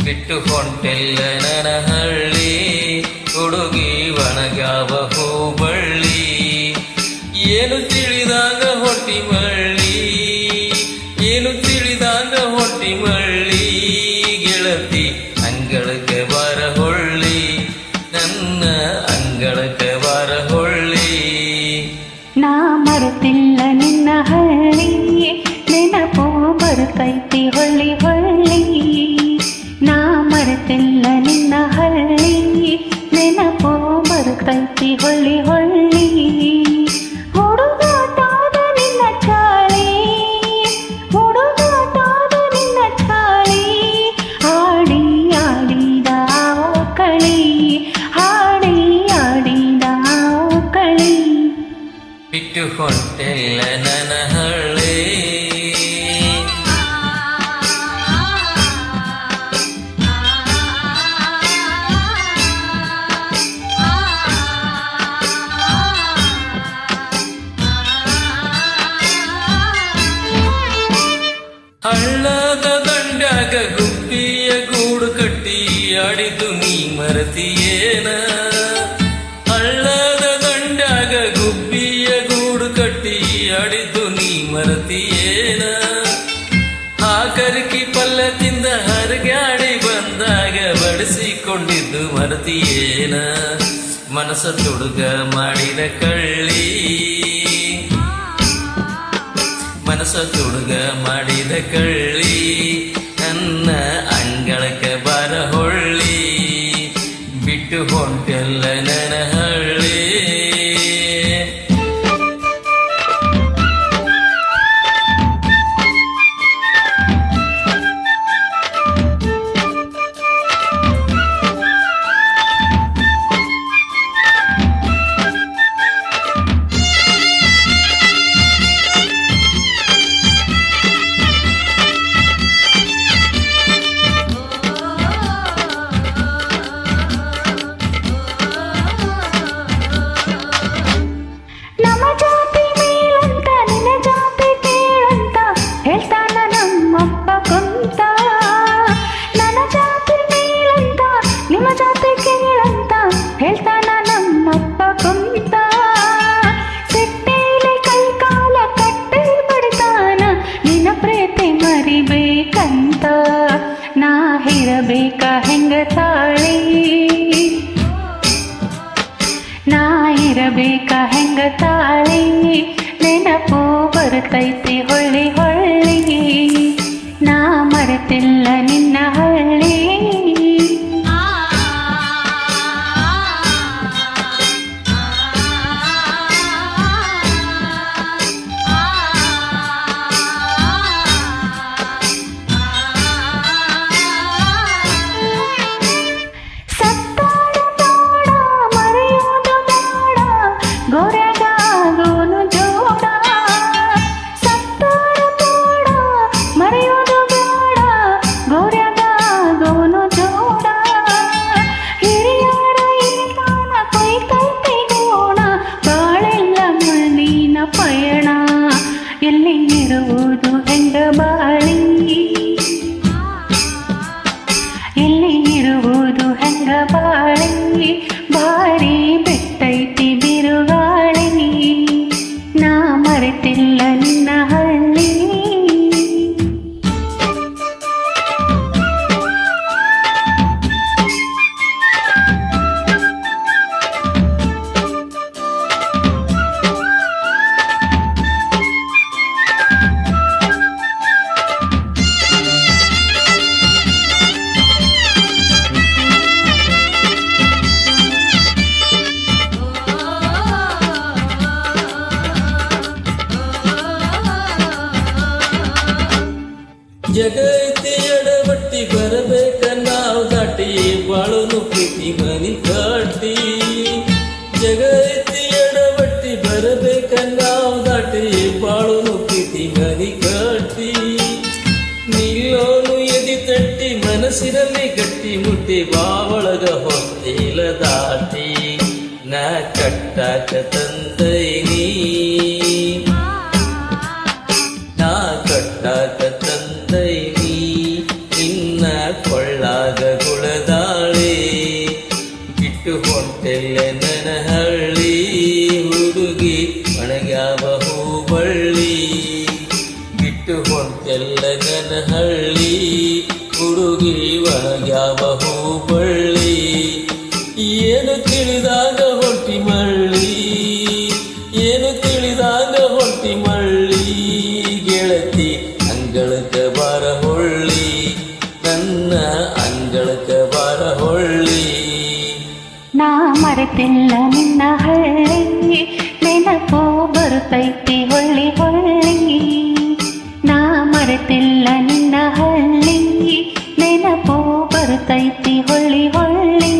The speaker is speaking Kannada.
ಬಿಟ್ಟು ಹೊಂಟೆಲ್ಲ ನನ್ನ ಹಳ್ಳಿ, ಹುಡುಗಿ ಒಣಗಾವ ಹೂಬಳ್ಳಿ. ಏನು ತಿಳಿದಾಗ ಹೊಟ್ಟಿ ಮಳ್ಳಿ, ಏನು ತಿಳಿದಾಗ ಹೊಟ್ಟಿ ಮಳ್ಳಿ. ಗೆಳತಿ ಅಂಗಳಕ್ಕೆ ಬರ ಹೊಳ್ಳಿ, ನನ್ನ ಅಂಗಳಕ್ಕೆ ಬರ ಹೊಳ್ಳಿ. ನಾ ಮರೆತಿಲ್ಲ ನಿನ್ನ ಹಳ್ಳಿ, ನೆನಪು ಬರುತ್ತೈತಿ ಹೊಳ್ಳಿ ಹೊಳ್ಳಿ. ನಾ ಮರೆತಿಲ್ಲ ನಿನ್ನ ಹಳ್ಳಿ, ನೆನಪು ಬರುತ್ತೈತಿ ಹೊಳ್ಳಿ ಹೊಳ್ಳಿ. ಹುಡುಗಾಟಾದ ನಿನ್ನ ಚಾಳಿ, ಹುಡುಗಾಟಾದ ನಿನ್ನ ಚಾಳಿ. ಹಾಡಿ ಆಡಿದ ಕಳಿ, ಹಾಡಿ ಆಡಿದ ಕಳಿ. ಬಿಟ್ಟು ಹೊಂಟೆಲ್ಲ ನನ್ನ ಹಳ್ಳಿ. ಹಳ್ಳದ ದಂಡ್ಯಾಗ ಗುಬ್ಬಿಯ ಗೂಡು ಕಟ್ಟಿ ಆಡಿದ್ದು ನೀ ಮರತಿಯೇನ. ಹಳ್ಳದ ದಂಡ್ಯಾಗ ಗುಬ್ಬಿಯ ಗೂಡು ಕಟ್ಟಿ ಆಡಿದ್ದು ನೀ ಮರತಿಯೇನ. ಆ ಕರಿಕಿ ಪಲ್ಯ ತಿಂದ ಹರಗಾಡಿ ಬಂದಾಗ ಬಡಿಸಿಕೊಂಡಿದ್ದು ಮರತಿಯೇನ. ಮನಸ ತುಡುಗ ಮಾಡಿದ ಕಳ್ಳಿ, ಮನಸ ತುಡುಗ ಮಾಡಿದ ಕಳ್ಳಿ. ನನ್ನ ಅಂಗಳಕ್ಕೆ ಬರ ಹೊಳ್ಳಿ, ಬಿಟ್ಟು ಹೊಂಟೆಲ್ಲ ನನ್ನ ಹಳ್ಳಿ. ಮರಿಬೇಕಂತ ನಾ ಇರಬೇಕ ಹೆಂಗ ತಾಳಿ, ನಾ ಇರಬೇಕ ಹೆಂಗ ತಾಳಿ. ನೆನಪು ಬರುತ್ತೈತಿ ಹೊಳ್ಳಿ ಹೊಳ್ಳಿ, ನಾ ಮರೆತಿಲ್ಲ ನಿನ್ನ ಹಳ್ಳಿ. ಪಯಣ ಎಲ್ಲಿ ಇರುವುದು ಹೆಂಗ ಬಾಳಿ, ಎಲ್ಲಿ ಇರುವುದು ಹೆಂಗ ಬಾಳಿ. ಭಾರಿ ಬಿಟ್ಟೈತಿ ಬಿರುಗಾಳಿ, ನಾ ಮರೆತಿಲ್ಲ ನಿನ್ನ ಹಳ್ಳಿ. ಜಗೈತಿ ಎಡಬಟ್ಟಿ ಬರಬೇಕ ನಾವು ದಾಟಿ, ಬಾಳುನು ಪ್ರೀತಿ ಮನಿ ಕಾಟಿ. ಜಗೈತಿ ಎಡಬಟ್ಟಿ ಬರಬೇಕ ನಾವು ದಾಟಿ, ಬಾಳುನು ಪ್ರೀತಿ ಮನಿ ಕಾಟಿ. ನಿಲ್ಲೋನು ಎದಿ ತಟ್ಟಿ ಮನಸ್ಸಿನಲ್ಲಿ ಗಟ್ಟಿ ಮುಟ್ಟಿ, ಬಾವಳಗ ಹೊತ್ತಿಲ ದಾಟಿ. ನಾ ಕಟ್ಟಾಕ ತಂದೈನಿ, ನಾ ಕಟ್ಟಾಕ ತಂದೈನಿ. ಇನ್ನ ಒಳ್ಳಾಗ ಗುಳದಾಳಿ ಬಿಟ್ಟು ಹೊಂಟೆಲ್ಲ ನನ್ನ ಹಳ್ಳಿ ಹುಡುಗಿ ಒಣಗ್ಯಾವ ಹೂಬಳ್ಳಿ ಬಿಟ್ಟು ಹೊಂಟೆಲ್ಲ ನನ್ನ ಹಳ್ಳಿ ಹುಡುಗಿ ಒಣಗ್ಯಾವ ಹೂಬಳ್ಳಿ ಏನು ತಿಳಿದಾಗ ಹೊಟ್ಟಿ ಮಳ್ಳಿ ಏನು ತಿಳಿದಾಗ ಹೊಟ್ಟಿ ಮಳ್ಳಿ ಗೆಳತಿ ಅಂಗಳಕ ಬಾರ ಹೊಳ್ಳಿ ನನ್ನ ಅಂಗಳಕ ಬಾರ ಹೊಳ್ಳಿ ನಾ ಮರೆತಿಲ್ಲ ನಿನ್ನ ಹಳ್ಳಿ ನೆನಪು ಬರುತ್ತೈತಿ ಹೊಳ್ಳಿ ಹೊಳ್ಳಿ ನಾ ಮರೆತಿಲ್ಲ ನಿನ್ನ ಹಳ್ಳಿ ನೆನಪು ಬರುತ್ತೈತಿ ಹೊಳ್ಳಿ ಹೊಳ್ಳಿ